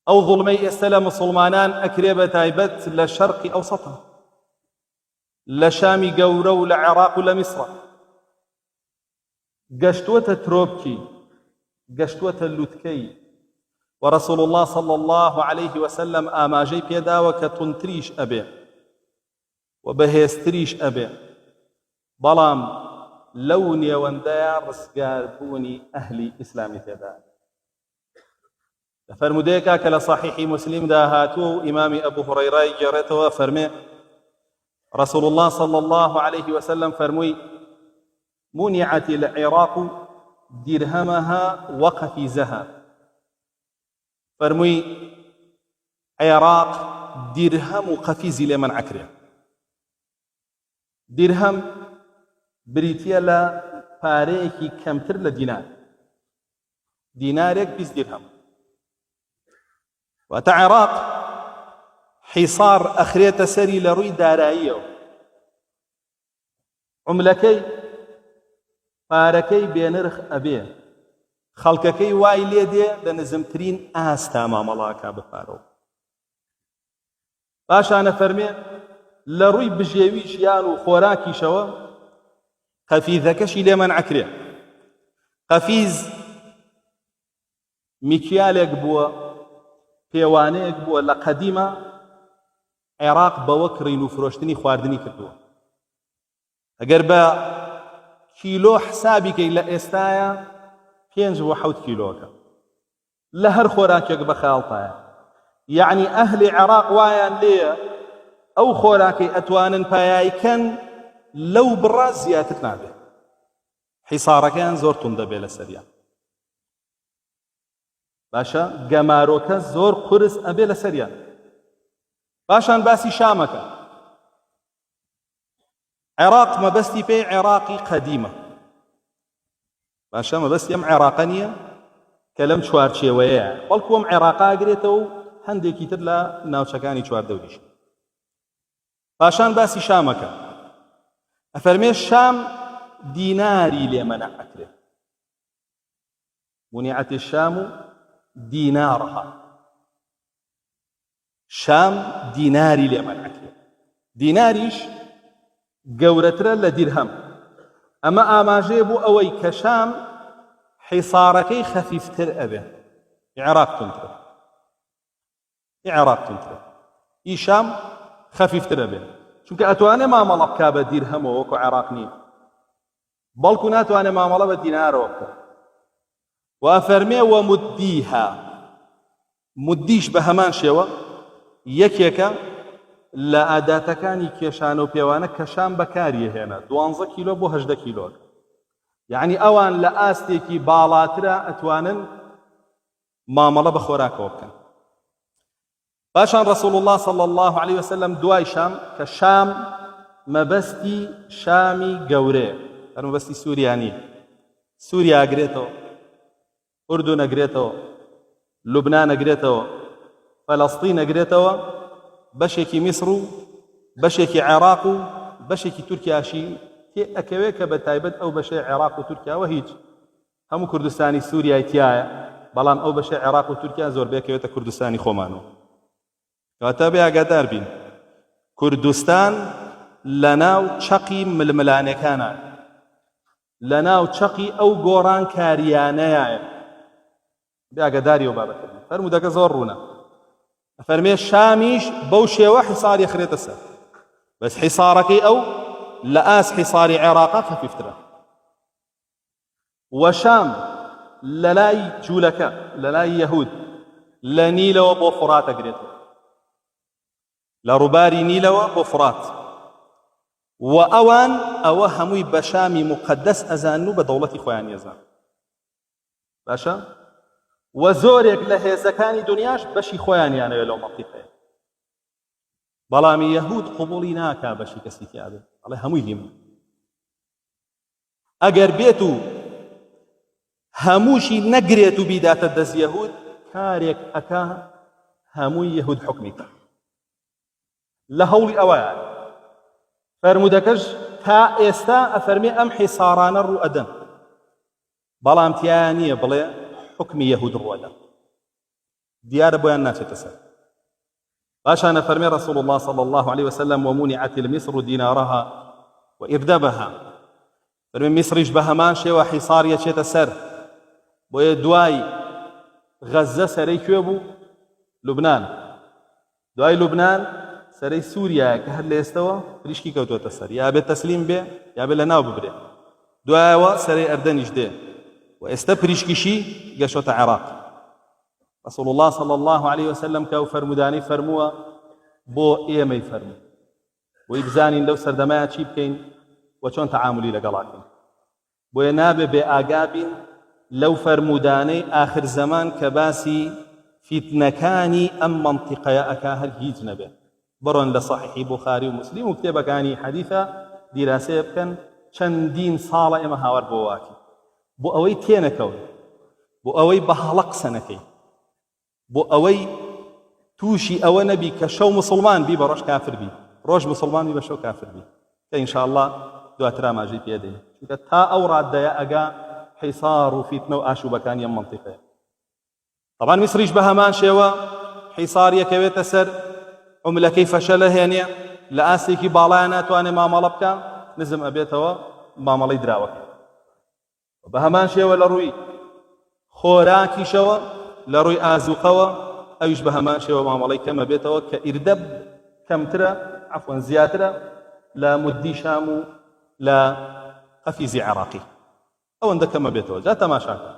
ئەو ظڵمەی ئێستا لە مسڵمانان ئەکرێ بە تایبەت لە شەرقی ئەوسەتە، لە شامی گەورە و لە عێراق و لە میسڕە، گەشتووەتە ترۆبکی، گەشتووەتە لووتکەی، ورسول الله صلى الله عليه وسلم ئاماژەی پێداوە کە تونتریش ئەبێ و بەهێزتریش ئەبێ، بەڵام لەو نێوەندەیە ڕزگاربوونی ئەهلی ئیسلامی تێدا. لە فەرمودەیەکا کە لە صحیحی مسلمدا هاتووە و ئیمامی ئەبوو هورەیرای گێڕێتەوە فەرمێ رسول الله صلى الله عليه وسلم فرموي منعت العراق درهمها وقفيزها، فرموي عراق درهم وقفيز لمن عكره. درهم بريتيا لا پارەیەکی کەمتر لە دینار، دینارێک 20 درهم. واتە عێراق حیصار ئەخرێتە سەری لە ڕووی داراییەوە، عوملەکەی پارەکەی بێنرخ ئەبێ، خەڵکەکەی وای لێ دێ لە نزمترین ئاستا مامەڵاکا بپارەوە. پاشانە فەرمێ لە ڕووی بژێوی ژیان و خۆراکیشەوە قەفیزەکەشی لێمان عەکرێ. قەفیز میکیالێک بووە، پێوانەیەک بووە لە قەدیمە عێراق بەوە کڕین و فرۆشتنی خواردنی کردووە. ئەگەر بە کیلۆ حسابیکەی لە ئێستایە 5 بۆ 7 کیلۆکە لە هەر خۆراکێک بە خاڵتایە. یعنی ئەهلی عێراق وایان لێیە ئەو خۆراکەی ئەتوانن پایایکەن لەو بڕا زیاتر نابێت، حیسارەکەیان زۆر توند دەبێت لە سەریان. باشە گەمارۆکە زۆر قورس ئەبێ لە سەریان. باشان باسی شامەکە. عێراق مەبەستی پێی عێراقی قەدیمە، باشە مەبەستی ئەم عێراقە نییە کە لەم چوارچێوەیە، بەڵکو ئەم عێراقا ئەگرێتەوە و هەندێکی تر لە ناوچەکانی چواردەوریش. پاشان باسی شامەکە. ئەفەرمێ شام دیناری لێ مەنع ئەکرێ، منعت الشام دینارها، شام دیناری لێ مەنع ئەکرێ. دیناریش گەورەترە لە دیرهەم. ئەمە ئاماژەیە بوو ئەوەی کە شام حیسارەکەی خەفیفتر ئەبێ، عێراق تونترە، عێراق تونترە، ئی شام خەفیفتر ئەبێ، چونکە ئەتوانێ مامەڵە بکا بە دیرهەمەوە وەکو عێراق نییە، بەڵکو ناتوانێ مامەڵە بە دینارەوە بکە. و ئەفەرمێ وەمودیها، مودیش بە هەمان شێوە یەکێکە لە ئاداتەکانی کێشانە و پێوانە کە شام بەکاریهێنا، 12 کیلۆ بۆ 18 کیلۆ. یعنی ئەوان لە ئاستێکی باڵاترە ئەتوانن مامەڵە بە خۆراکەوە بکەن. پاشان رسول الله صلى الله عليه وسلم دوای شام کە شام مەبەستی شامی گەورەیە، هەر مەبەستی سووریا نییە، سووریا ئەگرێتەوە، ئوردون ئەگرێتەوە، لوبنان ئەگرێتەوە، فەلەستین ئەگرێتەوە، بەشێکی میسر و بەشێکی عێراق و بەشێکی تورکیاشی تێ ئەکەوێت کە بە تایبەت ئەو بەشەی عێراق و تورکیاوە هیچ هەموو کوردستانی سووریای تایە، بەڵام ئەو بەشەی عێراق و تورکیا زۆربەی ئەکەوێتە کوردستانی خۆمانەوە. کەواتە بێ ئاگادار بین، کوردستان لە ناو چەقی ململانەکانە، لە ناو چەقی ئەو گۆڕان کاریانەیە. بێ ئاگاداریەوە بابەتە. فەرمودەکە زۆر ڕوونە. فەرمێ شامیش بەو شێوە حیساری خرێتە سەر، بەس حیسارەکەی ئەو لە ئاس حیساری عێراقا خەفیفترە. و شام لە لای جوولەکە، لە لای یەهود لە نیلەوە بۆ فورات ئەگرێتەوە، لە ڕووباری نیلەوە بۆ فورات. و ئەوان ئەوە هەمووی بە شامی مقەدەس ئەزان و بە دەوڵەتی خۆیان ێزان. باشە؟ و زۆرێک لە هێزەکانی دنیاش بەشی خۆیانیانەوێت لەو مەنتیقەیە، بەڵامی یەهود قبوڵی ناکا بەشی کەسی تیا بێت، ئەڵێ هەمووی هیمە. ئەگەر بێت و هەمووشی نەگرێت و بیداتە دەست یەهود، کارێک ئەکا هەمووی یەهود حکمی کە لە هەوڵی ئەوەیە. فەرمودەکەش تا ئێستا ئەفەرمێ ئەم حیسارانە ڕوو ئەدەن، بەڵام تیایان نییە بڵێ حکمی یەهود ڕوەدە. دیارە بۆیان ناچێتە سەر. باشانە فەرمێ رسول الله صلى الله عليه وسلم ومنعت المصر دينارها وإردبها. فەرمێ میسریش بە هەمان شێوە حیساریە چێتە سەر. بۆیە دوای غەزە سەرەی کوێ بوو؟ لوبنان. دوای لوبنان سەرەی سووریایە کە هەر لە ئێستەوە پریشکی کەوتۆتە سەر، یا بێت تەسلیم بێ یا بێت لە ناو ببرێ. دوایەوە سەرەی ئەردەنیش دێ و ئێستا پریشکیشی گەشتۆتە عێراق. رسول الله صلى الله عليه وسلم کە ئەو فەرمودانەی فەرمووە بۆ ئێمەی فەرموو بۆی بزانین لەو سەردەمایە چی بکەین و چۆن تەعاملی لەگەڵاکەین. بۆیە نابێ بێ ئاگا بین لەو فەرمودانەی ئاخر زەمان کە باسی فیتنەکانی ئەم مەنتیقەیە ئەکا هەر هیچ نەبێ. بڕۆن لە صحیحی بوخاری و مسلیم و کتێبەکانی حەدیثە دیراسەیە بکەن چەندین ساڵە ئێمە هاوار بۆ واکی بۆ ئەوەی تێنەکەون، بۆ ئەوەی بە هەڵە قسە نەکەین، بۆ ئەوەی تووشی ئەوە نەبی کە شەو مسلمان بی بە ڕۆژ کافر بی، ڕۆژ مسلمان بی بە شەو کافر بی، کە ئینشاءالله دواتر ئاماژەی پێدەین. چونکە تا ئەو ڕاددەیە ئەگا حیسار و فیتنە و ئاشوبەکانی ئەم مەنتیقەیە. طبعا میسریش بە هەمان شێوە حیساریەکەوێتە سەر، عوملەکەی فەشەلە هێنێ، لە ئاستێکی باڵایە ناتوانێ مامەڵە بکە، نزم ئەبێتەوە مامەڵەی دراوەکە. بە هەمان شێوە لە ڕووی خۆراکیشەوە، لە ڕووی ئازوقەوە ئەویش بە هەمان شێوە مامەڵەی کەمە بێتەوە کە ئیردەب کەمترە، عەفوەن زیاترە لە مودی شام و لە قەفیزی عێراقی. ئەوەندە کەمە بێتەوە. جا تەماشاکە